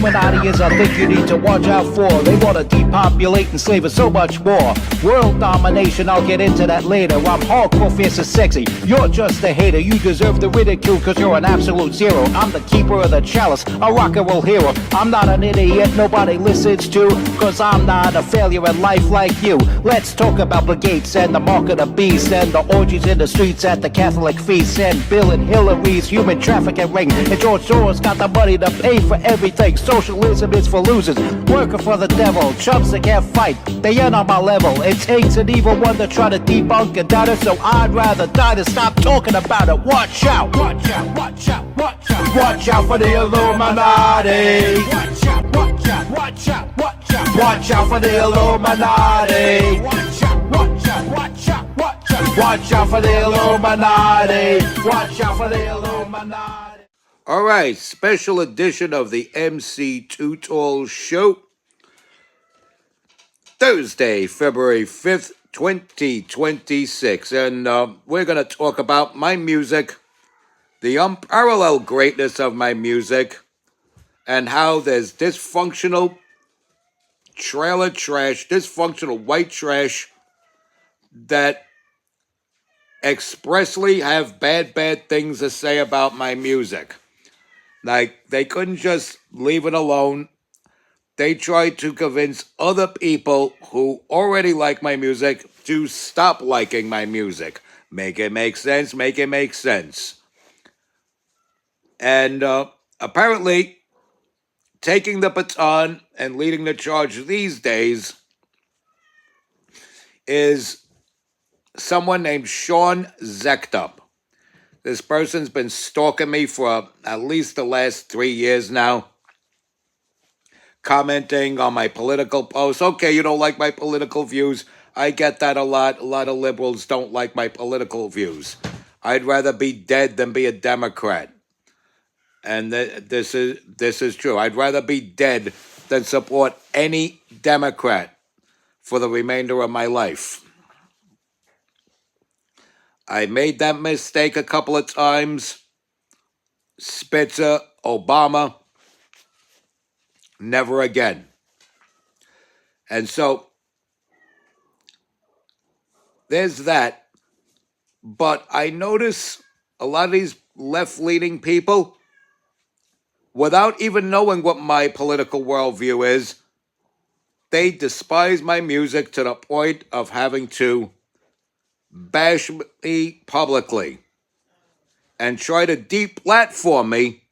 Illuminati is a thing you need to watch out for. They want to depopulate and slave us so much more. World domination, I'll get into that later. I'm hardcore, fierce, and sexy. You're just a hater. You deserve the ridicule because you're an absolute zero. I'm the keeper of the chalice, a rock and roll hero. I'm not an idiot nobody listens to, because I'm not a failure in life like you. Let's talk about Bill Gates and the mark of the beast and the orgies in the streets at the Catholic feasts and Bill and Hillary's human trafficking ring. And George Soros got the money to pay for everything. Socialism is for losers, working for the devil. Chumps that can't fight, they ain't on my level. It takes an evil one to try to debunk and doubt it, so I'd rather die than stop talking about it. Watch out, watch out, watch out, watch out. Watch out for the Illuminati. Watch out, watch out, watch out, watch out. Watch out for the Illuminati. Watch out, watch out, watch out, watch out. Watch out for the Illuminati. Watch out for the Illuminati. All right, special edition of the MC Too Tall Show. Thursday, February 5th, 2026. And we're going to talk about my music, the unparalleled greatness of my music, and how there's dysfunctional trailer trash, dysfunctional white trash that expressly have bad things to say about my music. Like, they couldn't just leave it alone. They tried to convince other people who already like my music to stop liking my music. Make it make sense, make it make sense. And apparently, taking the baton and leading the charge these days is someone named Sean Zektup. This person's been stalking me for at least the last 3 years now, commenting on my political posts. Okay, you don't like my political views. I get that a lot. A lot of liberals don't like my political views. I'd rather be dead than be a Democrat. And this is true. I'd rather be dead than support any Democrat for the remainder of my life. I made that mistake a couple of times. Spitzer, Obama, never again. And so, there's that. But I notice a lot of these left-leaning people, without even knowing what my political worldview is, they despise my music to the point of having to bash me publicly and try to deplatform me,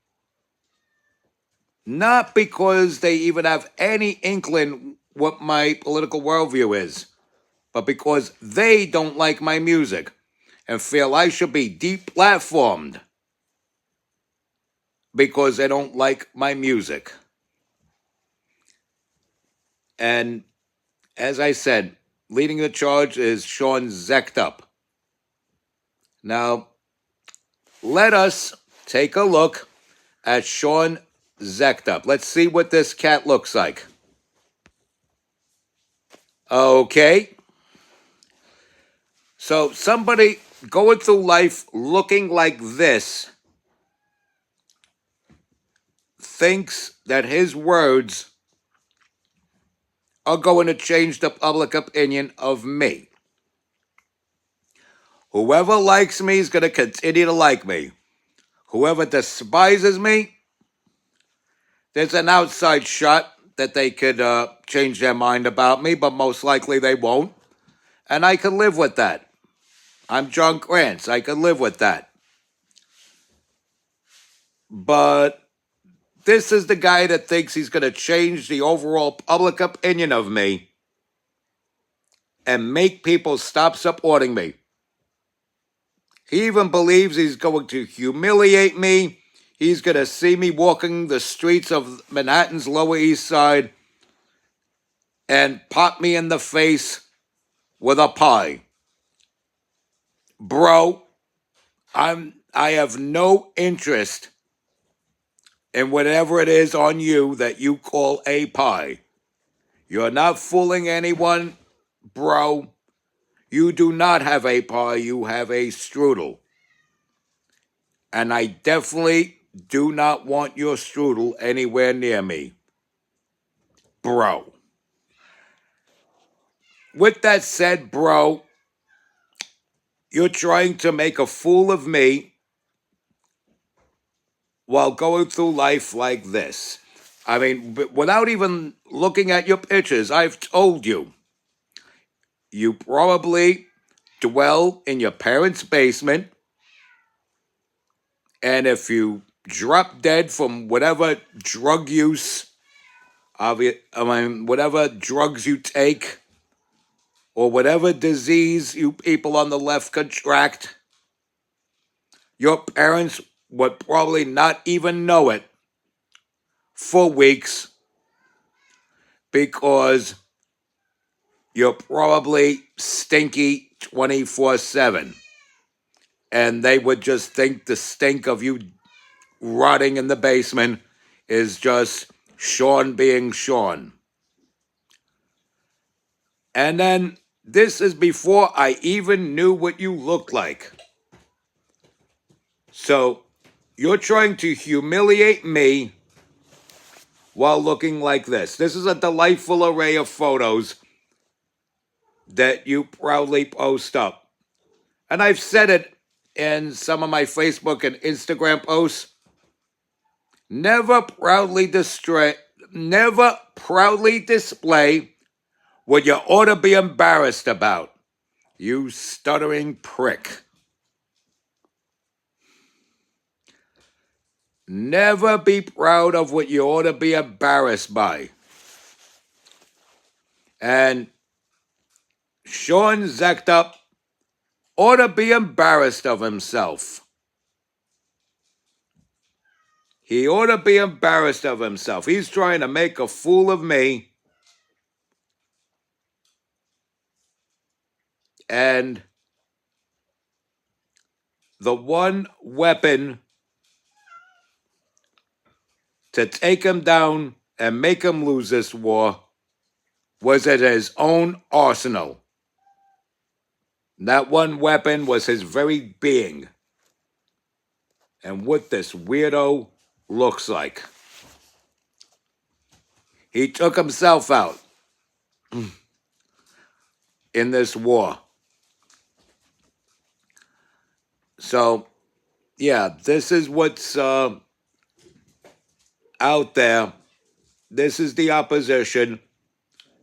not because they even have any inkling what my political worldview is, but because they don't like my music and feel I should be deplatformed because they don't like my music. And as I said, leading the charge is Sean Zektup. Now, let us take a look at Sean Zektup. Let's see what this cat looks like. Okay. So somebody going through life looking like this thinks that his words are going to change the public opinion of me. Whoever likes me is going to continue to like me. Whoever despises me, there's an outside shot that they could change their mind about me, but most likely they won't. And I can live with that. I'm John Krantz. I can live with that. But this is the guy that thinks he's going to change the overall public opinion of me and make people stop supporting me. He even believes he's going to humiliate me. He's going to see me walking the streets of Manhattan's Lower East Side and pop me in the face with a pie. Bro, I have no interest in whatever it is on you that you call a pie. You're not fooling anyone, bro. You do not have a pie, you have a strudel. And I definitely do not want your strudel anywhere near me. bro. With that said, bro, you're trying to make a fool of me while going through life like this. I mean, without even looking at your pictures, I've told you, you probably dwell in your parents' basement, and if you drop dead from whatever drug use, whatever drugs you take, or whatever disease you people on the left contract, your parents would probably not even know it for weeks because you're probably stinky 24/7. And they would just think the stink of you rotting in the basement is just Sean being Sean. And then this is before I even knew what you looked like. So you're trying to humiliate me while looking like this. This is a delightful array of photos that you proudly post up. And I've said it in some of my Facebook and Instagram posts. Never proudly display what you ought to be embarrassed about, you stuttering prick. Never be proud of what you ought to be embarrassed by. And Sean Zektup ought to be embarrassed of himself. He ought to be embarrassed of himself. He's trying to make a fool of me. And the one weapon to take him down and make him lose this war was at his own arsenal. That one weapon was his very being. And what this weirdo looks like. He took himself out in this war. So, yeah, this is what's out there. This is the opposition.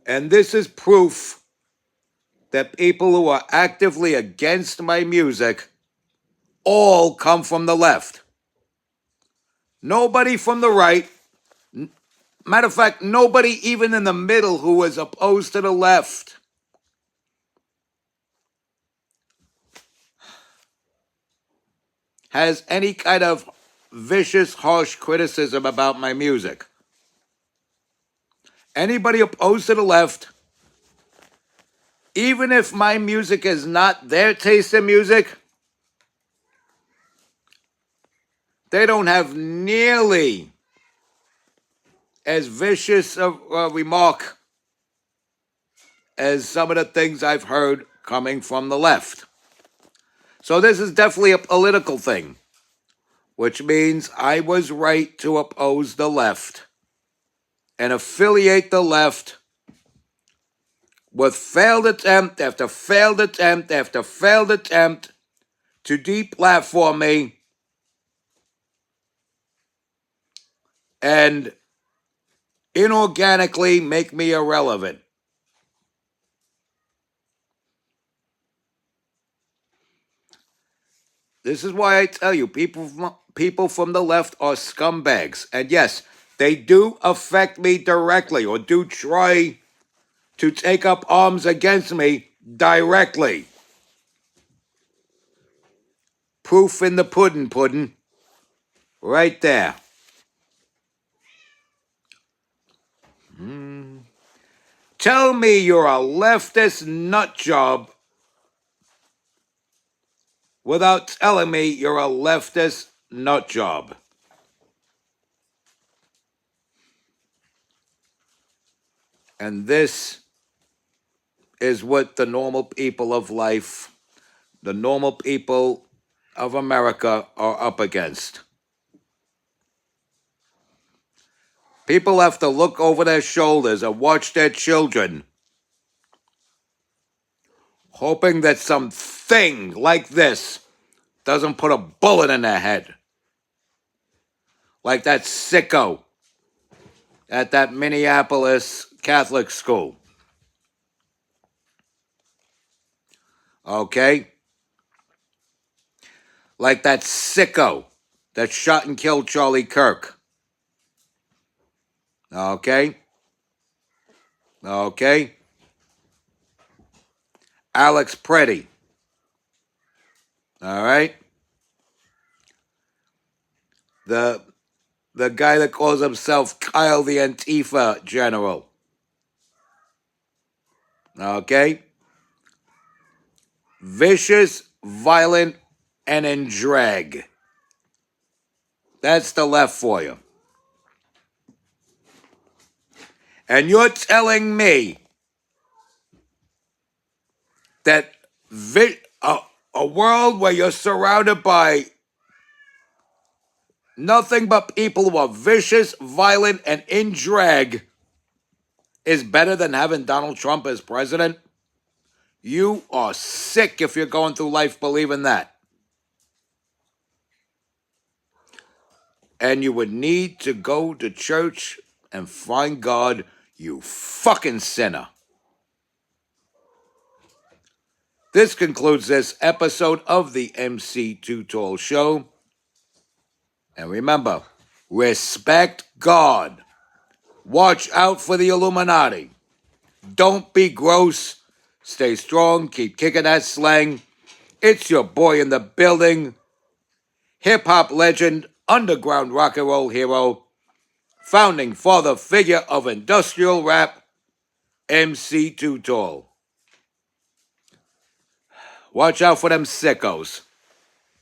And this is proof that people who are actively against my music all come from the left. Nobody from the right. Matter of fact, nobody even in the middle who is opposed to the left. Has any kind of vicious, harsh criticism about my music. Anybody opposed to the left, even if my music is not their taste in music, they don't have nearly as vicious a remark as some of the things I've heard coming from the left. So this is definitely a political thing, which means I was right to oppose the left and affiliate the left with failed attempt after failed attempt after failed attempt to deplatform me and inorganically make me irrelevant. This is why I tell you, people from the left are scumbags. And yes, they do affect me directly or do try to take up arms against me directly. Proof in the pudding. Right there. Tell me you're a leftist nutjob without telling me you're a leftist nutjob. And this is what the normal people of life, the normal people of America are up against. People have to look over their shoulders and watch their children, hoping that something like this doesn't put a bullet in their head. Like that sicko at that Minneapolis Catholic school. Okay? Like that sicko that shot and killed Charlie Kirk. Okay? Okay? Alex Preddy. All right? The guy that calls himself Kyle the Antifa General. Okay? Vicious, violent, and in drag. That's the left for you. And you're telling me that a world where you're surrounded by nothing but people who are vicious, violent, and in drag is better than having Donald Trump as president? You are sick if you're going through life believing that. And you would need to go to church and find God, you fucking sinner. This concludes this episode of the MC Too Tall Show. And remember, respect God. Watch out for the Illuminati. Don't be gross. Stay strong. Keep kicking that slang. It's your boy in the building. Hip-hop legend, underground rock and roll hero, founding father figure of industrial rap, MC Too Tall. Watch out for them sickos.